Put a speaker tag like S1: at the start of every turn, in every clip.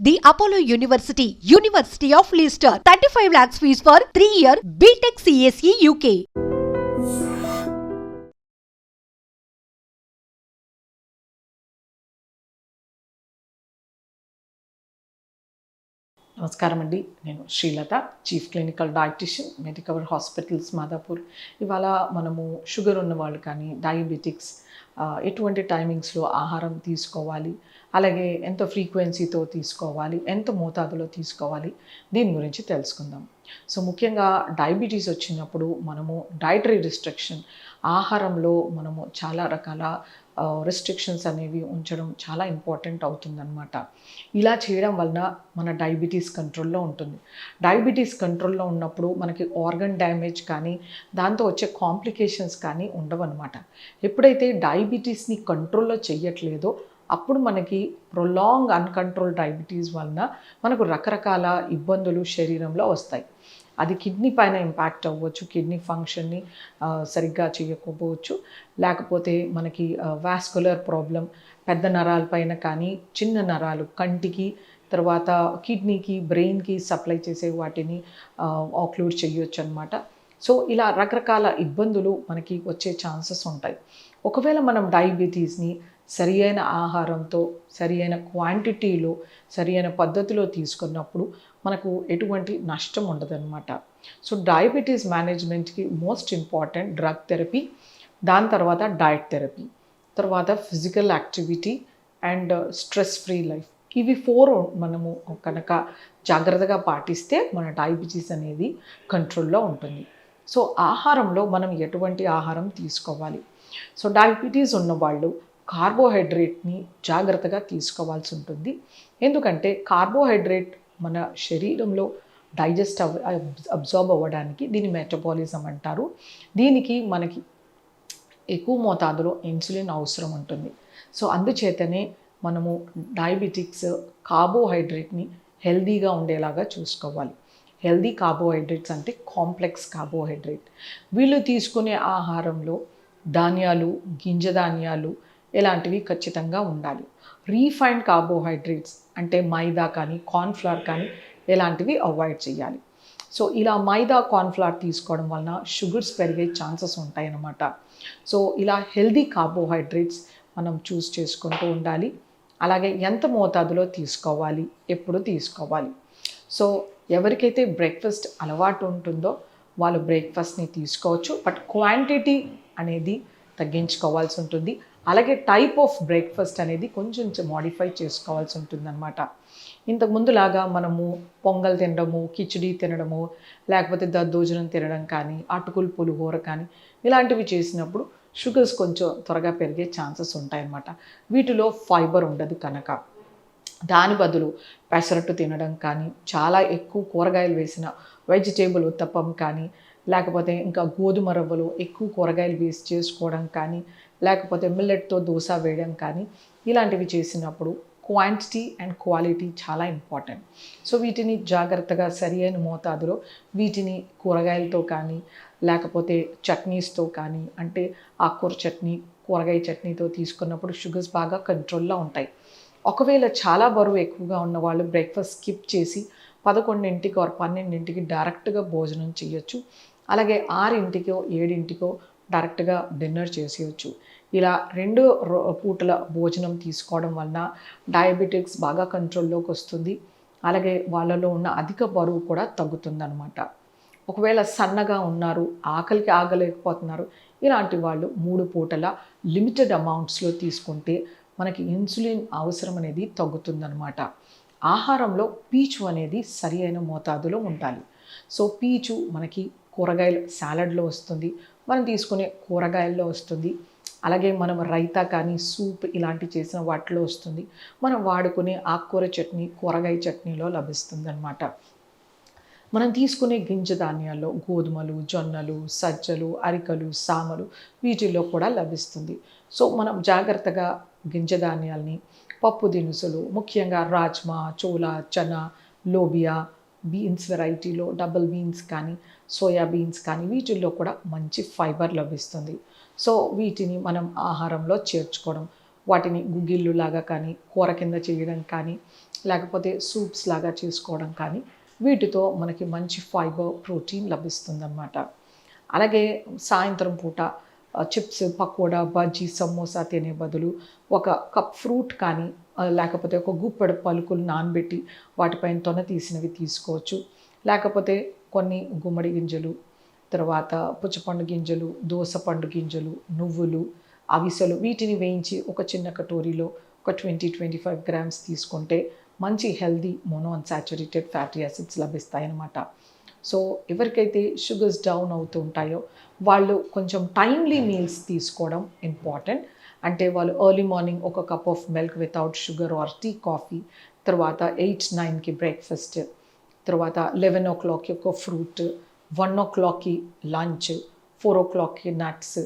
S1: The Apollo University, University of Leicester, 35 lakhs fees for 3-year BTech CSE UK.
S2: నమస్కారం అండి. నేను Srilatha, chief clinical dietitian, Medicover hospitals Madhapur. ఇవాళ మనము sugar ఉన్న వాళ్ళు కానీ డయాబెటిక్స్ ఎటువంటి టైమింగ్స్లో ఆహారం తీసుకోవాలి, అలాగే ఎంత ఫ్రీక్వెన్సీతో తీసుకోవాలి, ఎంత మోతాదులో తీసుకోవాలి, దీని గురించి తెలుసుకుందాం. సో ముఖ్యంగా డయాబెటీస్ వచ్చినప్పుడు మనము డైటరీ రిస్ట్రిక్షన్, ఆహారంలో మనము చాలా రకాల రెస్ట్రిక్షన్స్ అనేవి ఉంచడం చాలా ఇంపార్టెంట్ అవుతుందన్నమాట. ఇలా చేయడం వలన మన డయాబెటీస్ కంట్రోల్లో ఉంటుంది. డయాబెటీస్ కంట్రోల్లో ఉన్నప్పుడు మనకి ఆర్గన్ డ్యామేజ్ కానీ దాంతో వచ్చే కాంప్లికేషన్స్ కానీ ఉండవన్నమాట. ఎప్పుడైతే డయాబెటీస్ని కంట్రోల్లో చేయట్లేదో అప్పుడు మనకి ప్రొలాంగ్ అన్కంట్రోల్ డయాబెటీస్ వలన మనకు రకరకాల ఇబ్బందులు శరీరంలో వస్తాయి. అది కిడ్నీ పైన ఇంపాక్ట్ అవ్వచ్చు, కిడ్నీ ఫంక్షన్ని సరిగ్గా చేయకపోవచ్చు, లేకపోతే మనకి వాస్కులర్ ప్రాబ్లం, పెద్ద నరాలపైన కానీ చిన్న నరాలు కంటికి, తర్వాత కిడ్నీకి, బ్రెయిన్కి సప్లై చేసే వాటిని ఆక్లూడ్ చేయొచ్చు అనమాట. సో ఇలా రకరకాల ఇబ్బందులు మనకి వచ్చే ఛాన్సెస్ ఉంటాయి. ఒకవేళ మనం డయాబెటీస్ని సరి అయిన ఆహారంతో, సరి అయిన క్వాంటిటీలో, సరి అయిన పద్ధతిలో తీసుకున్నప్పుడు మనకు ఎటువంటి నష్టం ఉండదన్నమాట. సో డయాబెటీస్ మేనేజ్మెంట్కి మోస్ట్ ఇంపార్టెంట్ డ్రగ్ థెరపీ, దాని తర్వాత డయట్ థెరపీ, తర్వాత physical activity and stress free life. ఇవి 4 మనము కనుక జాగ్రత్తగా పాటిస్తే మన డయాబెటీస్ అనేది కంట్రోల్లో ఉంటుంది. సో ఆహారంలో మనం ఎటువంటి ఆహారం తీసుకోవాలి? సో డయాబెటీస్ ఉన్నవాళ్ళు కార్బోహైడ్రేట్ని జాగ్రత్తగా తీసుకోవాల్సి ఉంటుంది. ఎందుకంటే కార్బోహైడ్రేట్ మన శరీరంలో డైజెస్ట్ అబ్జార్బ్ అవ్వడానికి, దీని మెటబాలిజం అంటారు, దీనికి మనకి ఎక్కువ మోతాదులో ఇన్సులిన్ అవసరం ఉంటుంది. సో అందుచేతనే మనము డయాబెటిక్స్ కార్బోహైడ్రేట్ని హెల్దీగా ఉండేలాగా చూసుకోవాలి. హెల్దీ కార్బోహైడ్రేట్స్ అంటే కాంప్లెక్స్ కార్బోహైడ్రేట్. వీళ్ళు తీసుకునే ఆహారంలో ధాన్యాలు, గింజ ధాన్యాలు ఇలాంటివి ఖచ్చితంగా ఉండాలి. రీఫైన్డ్ కార్బోహైడ్రేట్స్ అంటే మైదా కానీ కార్న్ఫ్లవర్ కానీ ఇలాంటివి అవాయిడ్ చేయాలి. సో ఇలా మైదా కార్న్ఫ్లవర్ తీసుకోవడం వలన షుగర్స్ పెరిగే ఛాన్సెస్ ఉంటాయన్నమాట. సో ఇలా హెల్దీ కార్బోహైడ్రేట్స్ మనం చూస్ చేసుకుంటూ ఉండాలి. అలాగే ఎంత మోతాదులో తీసుకోవాలి, ఎప్పుడు తీసుకోవాలి. సో ఎవరికైతే బ్రేక్ఫాస్ట్ అలవాటు ఉంటుందో వాళ్ళు బ్రేక్ఫాస్ట్ని తీసుకోవచ్చు, బట్ క్వాంటిటీ అనేది తగ్గించుకోవాల్సి ఉంటుంది. అలాగే టైప్ ఆఫ్ బ్రేక్ఫాస్ట్ అనేది కొంచెం మోడిఫై చేసుకోవాల్సి ఉంటుందన్నమాట. ఇంతకుముందులాగా మనము పొంగల్ తినడము, కిచిడి తినడము, లేకపోతే దద్దోజనం తినడం కానీ, అటుకులు పులిహోర కానీ ఇలాంటివి చేసినప్పుడు షుగర్స్ కొంచెం త్వరగా పెరిగే ఛాన్సెస్ ఉంటాయన్నమాట. వీటిలో ఫైబర్ ఉండదు కనుక దాని బదులు పెసరట్టు తినడం కానీ, చాలా ఎక్కువ కూరగాయలు వేసిన వెజిటేబుల్ ఉత్తప్పం కానీ, లేకపోతే ఇంకా గోధుమ రవ్వలో ఎక్కువ కూరగాయలు వేసి చేసుకోవడం కానీ, లేకపోతే మిల్లెట్తో దోశ వేయడం కానీ ఇలాంటివి చేసినప్పుడు క్వాంటిటీ అండ్ క్వాలిటీ చాలా ఇంపార్టెంట్. సో వీటిని జాగ్రత్తగా సరి అయిన మోతాదులో వీటిని కూరగాయలతో కానీ, లేకపోతే చట్నీస్తో కానీ, అంటే ఆకుకూర చట్నీ, కూరగాయ చట్నీతో తీసుకున్నప్పుడు షుగర్స్ బాగా కంట్రోల్లో ఉంటాయి. ఒకవేళ చాలా బరువు ఎక్కువగా ఉన్న వాళ్ళు బ్రేక్ఫాస్ట్ స్కిప్ చేసి 11ంటికి ఆర్ 12ంటికి డైరెక్ట్గా భోజనం చేయొచ్చు. అలాగే 6ంటికో 7ంటికో డైరెక్ట్గా డిన్నర్ చేసేయచ్చు. ఇలా 2 పూటల భోజనం తీసుకోవడం వలన డయాబెటిక్స్ బాగా కంట్రోల్లోకి వస్తుంది. అలాగే వాళ్ళలో ఉన్న అధిక బరువు కూడా తగ్గుతుందన్నమాట. ఒకవేళ సన్నగా ఉన్నారు, ఆకలికి ఆగలేకపోతున్నారు, ఇలాంటి వాళ్ళు 3 పూటల లిమిటెడ్ అమౌంట్స్లో తీసుకుంటే మనకి ఇన్సులిన్ అవసరం అనేది తగ్గుతుందన్నమాట. ఆహారంలో పీచు అనేది సరి అయిన మోతాదులో ఉండాలి. సో పీచు మనకి కూరగాయల సాలడ్లో వస్తుంది, మనం తీసుకునే కూరగాయల్లో వస్తుంది, అలాగే మనం రైతా కానీ సూప్ ఇలాంటి చేసిన వాటిలో వస్తుంది, మనం వాడుకునే ఆకుకూర చట్నీ, కూరగాయ చట్నీలో లభిస్తుంది అన్నమాట. మనం తీసుకునే గింజ ధాన్యాల్లో గోధుమలు, జొన్నలు, సజ్జలు, అరికలు, సామలు వీటిల్లో కూడా లభిస్తుంది. సో మనం జాగ్రత్తగా గింజ ధాన్యాల్ని, పప్పు దినుసులు, ముఖ్యంగా రాజ్మా, చోలా, చనా, లోబియా, బీన్స్ వెరైటీలో డబుల్ బీన్స్ కానీ, సోయా బీన్స్ కానీ వీటిల్లో కూడా మంచి ఫైబర్ లభిస్తుంది. సో వీటిని మనం ఆహారంలో చేర్చుకోవడం, వాటిని గుగ్గిళ్ళులాగా కానీ, కూర కింద చేయడం కానీ, లేకపోతే సూప్స్ లాగా చేసుకోవడం కానీ వీటితో మనకి మంచి ఫైబర్ ప్రోటీన్ లభిస్తుందన్నమాట. అలాగే సాయంత్రం పూట చిప్స్, పకోడా, బజ్జీ, సమోసా తినే బదులు ఒక కప్ ఫ్రూట్ కానీ లేకపోతే ఒక గుప్పెడు పలుకులు నానబెట్టి వాటిపైన తొన తీసినవి తీసుకోవచ్చు. లేకపోతే కొన్ని గుమ్మడి గింజలు, తర్వాత పుచ్చపండు గింజలు, దోసపండు గింజలు, నువ్వులు, అవిసెలు వీటిని వేయించి ఒక చిన్న కటోరీలో ఒక 20-25 గ్రామ్స్ తీసుకుంటే మంచి హెల్దీ మోనోఅన్సాచురేటెడ్ ఫ్యాటీ యాసిడ్స్ లభిస్తాయన్నమాట. సో ఎవరికైతే షుగర్స్ డౌన్ అవుతూ ఉంటాయో వాళ్ళు కొంచెం టైమ్లీ మీల్స్ తీసుకోవడం ఇంపార్టెంట్. అంటే వాళ్ళు ఎర్లీ మార్నింగ్ ఒక cup of milk without sugar or tea, coffee, తర్వాత 8-9కి బ్రేక్ఫాస్ట్, తర్వాత 11 o'clockకి ఒక ఫ్రూట్, 1 o'clockకి లంచ్, 4 o'clockకి నట్స్,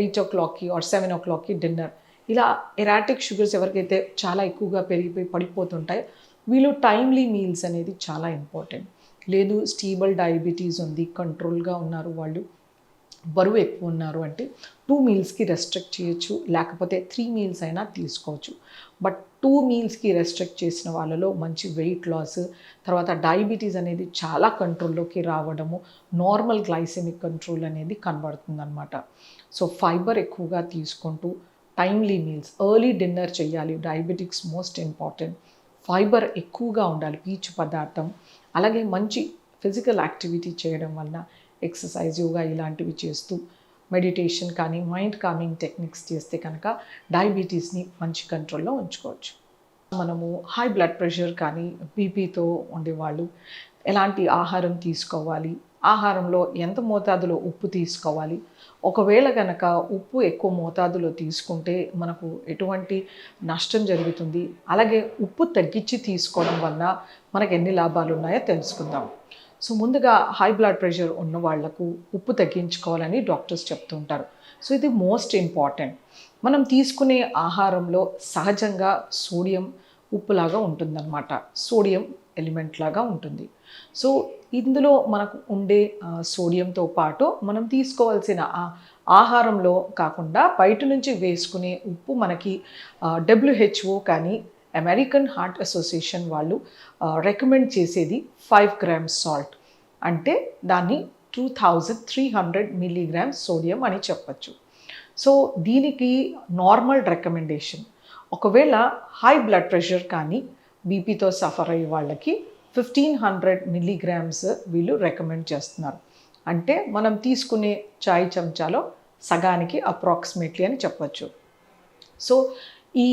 S2: 8 o'clockకి ఆర్ 7 o'clockకి డిన్నర్. ఇలా ఎరాటిక్ షుగర్స్ ఎవరికైతే చాలా ఎక్కువగా పెరిగిపోయి పడిపోతుంటాయో వీళ్ళు టైమ్లీ మీల్స్ అనేది చాలా ఇంపార్టెంట్. లేదు స్టేబుల్ డయాబెటీస్ ఉంది, కంట్రోల్గా ఉన్నారు, వాళ్ళు బరువు ఎక్కువ ఉన్నారు అంటే 2 మీల్స్కి రెస్ట్రిక్ట్ చేయొచ్చు, లేకపోతే 3 మీల్స్ అయినా తీసుకోవచ్చు. బట్ 2 మీల్స్కి రెస్ట్రిక్ట్ చేసిన వాళ్ళలో మంచి వెయిట్ లాస్, తర్వాత డయాబెటీస్ అనేది చాలా కంట్రోల్లోకి రావడము, నార్మల్ గ్లైసెమిక్ కంట్రోల్ అనేది కనబడుతుందన్నమాట. సో ఫైబర్ ఎక్కువగా తీసుకుంటూ టైమ్లీ మీల్స్, ఎర్లీ డిన్నర్ చేయాలి. Diabetics most important. ఫైబర్ ఎక్కువగా ఉండాలి, పీచు పదార్థం. అలాగే మంచి ఫిజికల్ యాక్టివిటీ చేయడం వలన ఎక్సర్సైజ్, యోగా ఇలాంటివి చేస్తూ మెడిటేషన్ కానీ మైండ్ కామింగ్ టెక్నిక్స్ చేస్తే కనుక డయాబెటీస్ని మంచి కంట్రోల్లో ఉంచుకోవచ్చు. మనము హై బ్లడ్ ప్రెషర్ కానీ బీపీతో ఉండేవాళ్ళు ఎలాంటి ఆహారం తీసుకోవాలి, ఆహారంలో ఎంత మోతాదులో ఉప్పు తీసుకోవాలి, ఒకవేళ కనుక ఉప్పు ఎక్కువ మోతాదులో తీసుకుంటే మనకు ఎటువంటి నష్టం జరుగుతుంది, అలాగే ఉప్పు తగ్గించి తీసుకోవడం వల్ల మనకు ఎన్ని లాభాలు ఉన్నాయో తెలుసుకుందాం. సో ముందుగా హై బ్లడ్ ప్రెషర్ ఉన్న వాళ్లకు ఉప్పు తగ్గించుకోవాలని డాక్టర్స్ చెప్తూ ఉంటారు. సో ఇది మోస్ట్ ఇంపార్టెంట్. మనం తీసుకునే ఆహారంలో సహజంగా సోడియం ఉప్పులాగా ఉంటుందన్నమాట, సోడియం ఎలిమెంట్ లాగా ఉంటుంది. సో ఇందులో మనకు ఉండే సోడియంతో పాటు మనం తీసుకోవాల్సిన ఆహారంలో కాకుండా బయట నుంచి వేసుకునే ఉప్పు మనకి WHO కానీ అమెరికన్ హార్ట్ అసోసియేషన్ వాళ్ళు రికమెండ్ చేసేది 5 grams సాల్ట్, అంటే దాన్ని 2300 milligrams సోడియం అని చెప్పచ్చు. సో దీనికి నార్మల్ రికమెండేషన్. ఒకవేళ హై బ్లడ్ ప్రెషర్ కానీ బీపీతో సఫర్ అయ్యే వాళ్ళకి 1500 milligrams వీళ్ళు రికమెండ్ చేస్తున్నారు. అంటే మనం తీసుకునే చాయ్ చెంచాలో సగానికి అప్రాక్సిమేట్లీ అని చెప్పచ్చు. సో ఈ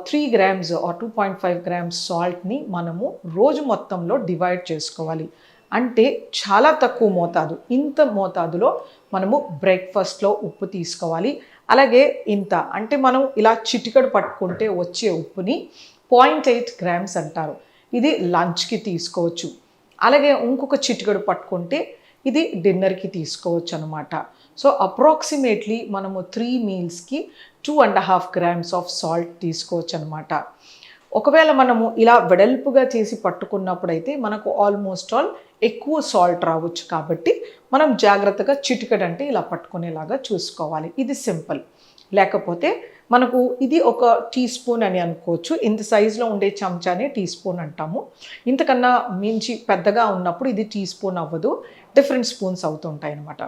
S2: 3 grams ఆర్ 2.5 grams సాల్ట్ని మనము రోజు మొత్తంలో డివైడ్ చేసుకోవాలి. అంటే చాలా తక్కువ మోతాదు, ఇంత మోతాదులో మనము బ్రేక్ఫాస్ట్లో ఉప్పు తీసుకోవాలి. అలాగే ఇంత అంటే మనం ఇలా చిటికడు పట్టుకుంటే వచ్చే ఉప్పుని 0.8 grams అంటారు. ఇది లంచ్కి తీసుకోవచ్చు. అలాగే ఇంకొక చిటికడు పట్టుకుంటే ఇది డిన్నర్కి తీసుకోవచ్చు అనమాట. సో అప్రాక్సిమేట్లీ మనము 3 మీల్స్కి 2.5 grams ఆఫ్ సాల్ట్ తీసుకోవచ్చు అనమాట. ఒకవేళ మనము ఇలా వెడల్పుగా చేసి పట్టుకున్నప్పుడైతే మనకు ఆల్మోస్ట్ ఆల్ ఎక్కువ సాల్ట్ రావచ్చు. కాబట్టి మనం జాగ్రత్తగా చిటికెడంటే ఇలా పట్టుకునేలాగా చూసుకోవాలి. ఇది సింపుల్. లేకపోతే మనకు ఇది ఒక టీ స్పూన్ అని అనుకోవచ్చు. ఇంత సైజులో ఉండే చెంచానే టీ స్పూన్ అంటాము. ఇంతకన్నా మించి పెద్దగా ఉన్నప్పుడు ఇది టీ స్పూన్ అవ్వదు, డిఫరెంట్ స్పూన్స్ అవుతుంటాయి అన్నమాట.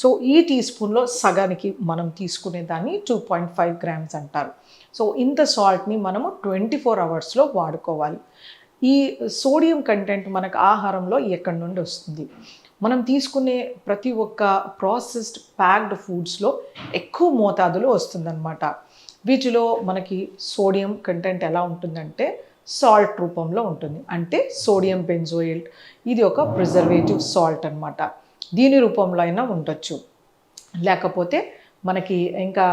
S2: సో ఈ టీ స్పూన్లో సగానికి మనం తీసుకునే దాన్ని 2.5 grams అంటారు. సో ఇంత సాల్ట్ని మనము 24 hours వాడుకోవాలి. ఈ సోడియం కంటెంట్ మనకు ఆహారంలో ఎక్కడి నుండి వస్తుంది? మనం తీసుకునే ప్రతి ఒక్క ప్రాసెస్డ్ ప్యాక్డ్ ఫుడ్స్లో ఎక్కువ మోతాదులో వస్తుందన్నమాట. వీటిలో మనకి సోడియం కంటెంట్ ఎలా ఉంటుందంటే సాల్ట్ రూపంలో ఉంటుంది. అంటే సోడియం బెంజోయేట్, ఇది ఒక ప్రిజర్వేటివ్ సాల్ట్ అన్నమాట. దీని రూపంలో అయినా ఉండొచ్చు. లేకపోతే మనకి ఇంకా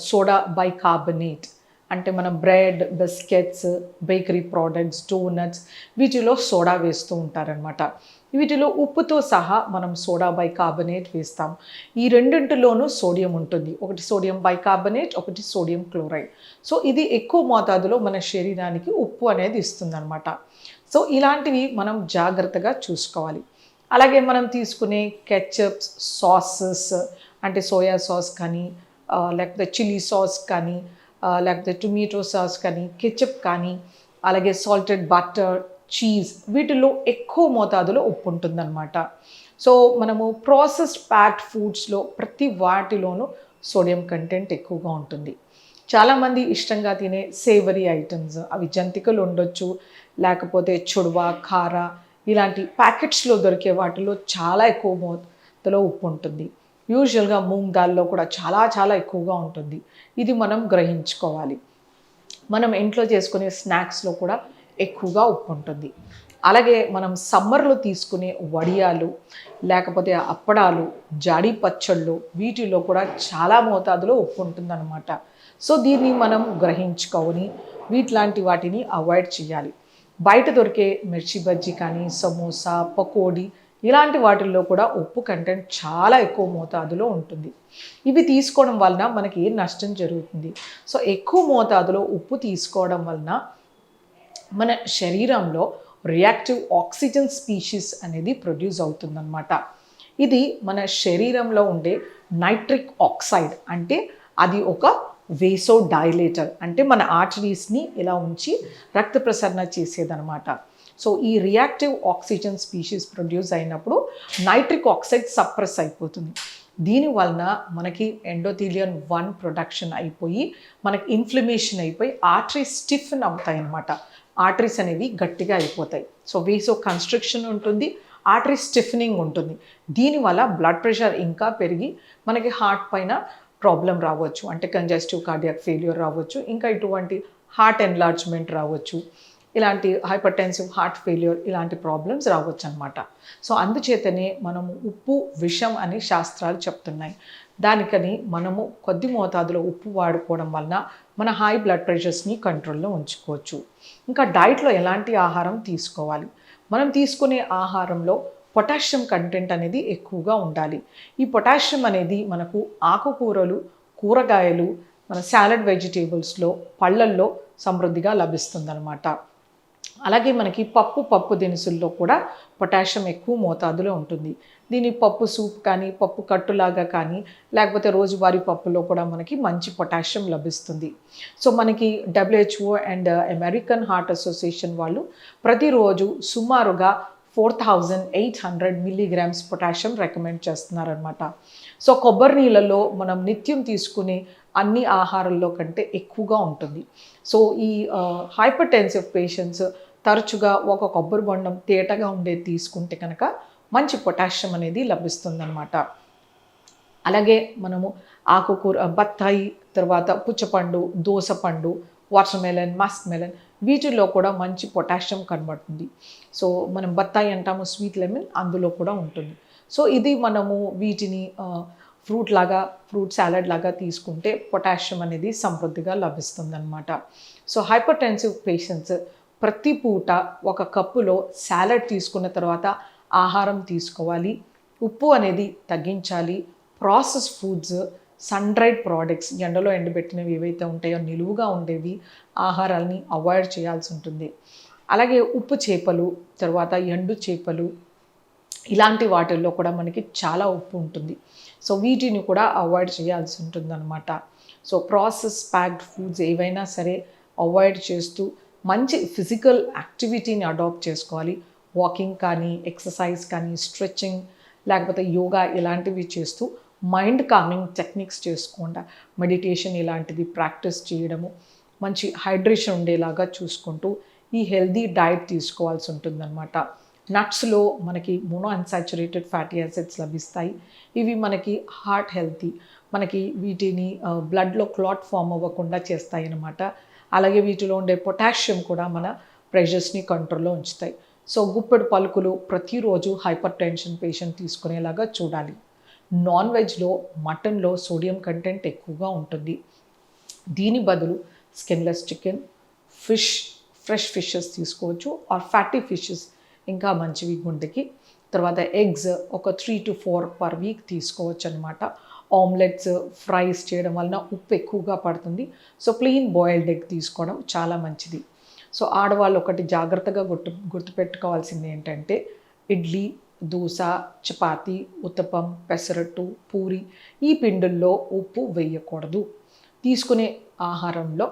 S2: సోడా బైకార్బోనేట్, అంటే మనం bread, biscuits, bakery products, donuts వీటిలో సోడా వేస్తూ ఉంటారనమాట. వీటిలో ఉప్పుతో సహా మనం సోడా బైకార్బోనేట్ వేస్తాం. ఈ రెండింటిలోనూ సోడియం ఉంటుంది. ఒకటి సోడియం బైకార్బోనేట్, ఒకటి సోడియం క్లోరైడ్. సో ఇది ఎక్కువ మోతాదులో మన శరీరానికి ఉప్పు అనేది ఇస్తుందన్నమాట. సో ఇలాంటివి మనం జాగ్రత్తగా చూసుకోవాలి. అలాగే మనం తీసుకునే కెచప్స్, సాసెస్, అంటే సోయా సాస్ కానీ లేకపోతే చిల్లీ సాస్ కానీ లేకపోతే టొమాటో సాస్ కానీ కెచప్ కానీ అలాగే సాల్టెడ్ బటర్, చీజ్ వీటిల్లో ఎక్కువ మోతాదులో ఉప్పు ఉంటుందన్నమాట. సో మనము ప్రాసెస్డ్ ప్యాక్డ్ ఫుడ్స్లో ప్రతి వాటిలోనూ సోడియం కంటెంట్ ఎక్కువగా ఉంటుంది. చాలామంది ఇష్టంగా తినే సేవరీ ఐటమ్స్, అవి జంతికలు ఉండొచ్చు, లేకపోతే చుడవ, కార ఇలాంటి ప్యాకెట్స్లో దొరికే వాటిలో చాలా ఎక్కువ మోతాదులో ఉప్పు ఉంటుంది. యూజువల్గా మూంగ్ దాల్లో కూడా చాలా చాలా ఎక్కువగా ఉంటుంది. ఇది మనం గ్రహించుకోవాలి. మనం ఇంట్లో చేసుకునే స్నాక్స్లో కూడా ఎక్కువగా ఉప్పు ఉంటుంది. అలాగే మనం సమ్మర్లో తీసుకునే వడియాలు, లేకపోతే అప్పడాలు, జాడీ పచ్చళ్ళు వీటిలో కూడా చాలా మోతాదులో ఉప్పు ఉంటుందన్నమాట. సో దీన్ని మనం గ్రహించుకొని వీటిలాంటి వాటిని అవాయిడ్ చేయాలి. బయట దొరికే మిర్చి బజ్జీ కానీ, సమోసా, పకోడీ ఇలాంటి వాటిల్లో కూడా ఉప్పు కంటెంట్ చాలా ఎక్కువ మోతాదులో ఉంటుంది. ఇవి తీసుకోవడం వలన మనకి ఏం నష్టం జరుగుతుంది? సో ఎక్కువ మోతాదులో ఉప్పు తీసుకోవడం వలన మన శరీరంలో రియాక్టివ్ ఆక్సిజన్ స్పీషీస్ అనేది ప్రొడ్యూస్ అవుతుందన్నమాట. ఇది మన శరీరంలో ఉండే నైట్రిక్ ఆక్సైడ్, అంటే అది ఒక వేసో డైలేటర్, అంటే మన ఆర్టరీస్ని ఇలా ఉంచి రక్త ప్రసరణ చేసేదనమాట. సో ఈ రియాక్టివ్ ఆక్సిజన్ స్పీషీస్ ప్రొడ్యూస్ అయినప్పుడు నైట్రిక్ ఆక్సైడ్ సప్రెస్ అయిపోతుంది. దీనివలన మనకి ఎండోథీలియన్ 1 ప్రొడక్షన్ అయిపోయి మనకి ఇన్ఫ్లమేషన్ అయిపోయి ఆర్టరీస్ స్టిఫెన్ అవుతాయి అన్నమాట. ఆర్టరీస్ అనేవి గట్టిగా అయిపోతాయి. సో వేసో కన్స్ట్రిక్షన్ ఉంటుంది, ఆర్టరీ స్టిఫెనింగ్ ఉంటుంది. దీనివల్ల బ్లడ్ ప్రెషర్ ఇంకా పెరిగి మనకి హార్ట్ పైన ప్రాబ్లం రావచ్చు, అంటే కంజెస్టివ్ కార్డియాక్ ఫెయిల్యూర్ రావచ్చు, ఇంకా ఇటువంటి హార్ట్ ఎన్లార్జ్మెంట్ రావచ్చు, ఇలాంటి హైపర్టెన్సివ్ హార్ట్ ఫెయిల్యూర్ ఇలాంటి ప్రాబ్లమ్స్ రావచ్చు అనమాట. సో అందుచేతనే మనము ఉప్పు విషం అని శాస్త్రాలు చెప్తున్నాయి. దానికని మనము కొద్ది మోతాదులో ఉప్పు వాడుకోవడం వలన మన హై బ్లడ్ ప్రెషర్స్ని కంట్రోల్లో ఉంచుకోవచ్చు. ఇంకా డైట్లో ఎలాంటి ఆహారం తీసుకోవాలి? మనం తీసుకునే ఆహారంలో పొటాషియం కంటెంట్ అనేది ఎక్కువగా ఉండాలి. ఈ పొటాషియం అనేది మనకు ఆకుకూరలు, కూరగాయలు, మన సాలడ్ వెజిటేబుల్స్లో, పళ్ళల్లో సమృద్ధిగా లభిస్తుందన్నమాట. అలాగే మనకి పప్పు దినుసుల్లో కూడా పొటాషియం ఎక్కువ మోతాదులో ఉంటుంది. దీని పప్పు సూప్ కానీ, పప్పు కట్టులాగా కానీ, లేకపోతే రోజువారీ పప్పులో కూడా మనకి మంచి పొటాషియం లభిస్తుంది. సో మనకి WHO and American heart association వాళ్ళు ప్రతిరోజు సుమారుగా 4800 మిల్లీగ్రామ్స్ పొటాషియం రికమెండ్ చేస్తున్నారనమాట. సో కొబ్బరి నీళ్ళలో మనం నిత్యం తీసుకునే అన్ని ఆహారాల్లో కంటే ఎక్కువగా ఉంటుంది. సో ఈ హైపర్టెన్సివ్ పేషెంట్స్ తరచుగా ఒక కొబ్బరి బొండం తేటగా ఉండేది తీసుకుంటే కనుక మంచి పొటాషియం అనేది లభిస్తుందన్నమాట. అలాగే మనము ఆకుకూర, బత్తాయి, తర్వాత పుచ్చపండు, దోసపండు, వాటర్ మెలన్, మస్క్ మెలన్ వీటిల్లో కూడా మంచి పొటాషియం కనబడుతుంది. సో మనం బత్తాయి అంటాము స్వీట్ లెమన్, అందులో కూడా ఉంటుంది. సో ఇది మనము వీటిని ఫ్రూట్ సాలడ్ లాగా తీసుకుంటే పొటాషియం అనేది సమృద్ధిగా లభిస్తుందన్నమాట. సో హైపర్టెన్సివ్ పేషెంట్స్ ప్రతి పూట ఒక కప్పులో సాలడ్ తీసుకున్న తర్వాత ఆహారం తీసుకోవాలి. ఉప్పు అనేది తగ్గించాలి. Process foods, sun dried products, ఎండలో ఎండబెట్టినవి ఏవైతే ఉంటాయో నిలువుగా ఉండేవి ఆహారాలని అవాయిడ్ చేయాల్సి ఉంటుంది. అలాగే ఉప్పు చేపలు, తర్వాత ఎండు చేపలు ఇలాంటి వాటిల్లో కూడా మనకి చాలా ఉప్పు ఉంటుంది. సో వీటిని కూడా అవాయిడ్ చేయాల్సి ఉంటుందన్నమాట. సో ప్రాసెస్ ప్యాక్డ్ ఫుడ్స్ ఏవైనా సరే అవాయిడ్ చేస్తూ మంచి ఫిజికల్ యాక్టివిటీని అడాప్ట్ చేసుకోవాలి. వాకింగ్ కానీ, ఎక్సర్సైజ్ కానీ, స్ట్రెచ్చింగ్, లేకపోతే యోగా ఇలాంటివి చేస్తూ మైండ్ కామింగ్ టెక్నిక్స్ చేసుకుంటా మెడిటేషన్ ఇలాంటిది ప్రాక్టీస్ చేయడము, మంచి హైడ్రేషన్ ఉండేలాగా చూసుకుంటూ ఈ హెల్దీ డైట్ తీసుకోవాల్సి ఉంటుందన్నమాట. నట్స్లో మనకి మోనో అన్సాచురేటెడ్ ఫ్యాటీ యాసిడ్స్ లభిస్తాయి. ఇవి మనకి హార్ట్ హెల్తీ, మనకి వీటిని బ్లడ్లో క్లాట్ ఫామ్ అవ్వకుండా చేస్తాయి అన్నమాట. అలాగే వీటిలో ఉండే పొటాషియం కూడా మన ప్రెషర్స్ని కంట్రోల్లో ఉంచుతాయి. సో గుప్పెడు పలుకులు ప్రతిరోజు హైపర్ టెన్షన్ పేషెంట్ తీసుకునేలాగా చూడాలి. నాన్ వెజ్లో, మటన్లో సోడియం కంటెంట్ ఎక్కువగా ఉంటుంది. దీని బదులు స్కిన్లెస్ చికెన్, ఫ్రెష్ ఫిషెస్ తీసుకోవచ్చు. ఆర్ ఫ్యాటీ ఫిషెస్ ఇంకా మంచివి గుండెకి. తర్వాత ఎగ్స్ ఒక 3 to 4 per week తీసుకోవచ్చు అనమాట. ఆమ్లెట్స్, ఫ్రైస్ చేయడం వలన ఉప్పు ఎక్కువగా పడుతుంది. సో ప్లెయిన్ బాయిల్డ్ ఎగ్ తీసుకోవడం చాలా మంచిది. సో ఆడవాళ్ళు ఒకటి జాగ్రత్తగా గుర్తుపెట్టుకోవాల్సింది ఏంటంటే ఇడ్లీ, దోశ, చపాతి, ఉత్తపం, పెసరట్టు, పూరి ఈ పిండుల్లో ఉప్పు వేయకూడదు. తీసుకునే ఆహారంలో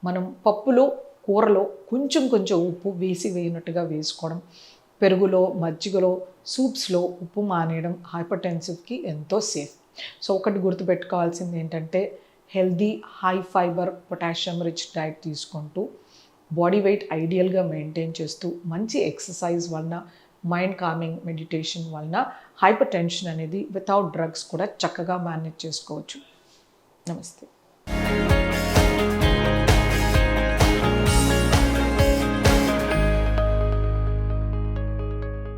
S2: మనం పప్పులో కూరలో కొంచెం కొంచెం ఉప్పు వేయనట్టుగా వేసుకోవడం, పెరుగులో, మజ్జిగలో, సూప్స్లో ఉప్పు మానేయడం హైపర్ టెన్సివ్కి ఎంతో సేఫ్. సో ఒకటి గుర్తుపెట్టుకోవాల్సింది ఏంటంటే healthy, high fibre, potassium rich diet తీసుకుంటూ బాడీ వెయిట్ ఐడియల్గా మెయింటైన్ చేస్తూ మంచి ఎక్సర్సైజ్ వలన, మైండ్ కామింగ్ మెడిటేషన్ వలన హైపర్ టెన్షన్ అనేది వితౌట్ డ్రగ్స్ కూడా చక్కగా మేనేజ్ చేసుకోవచ్చు. నమస్తే.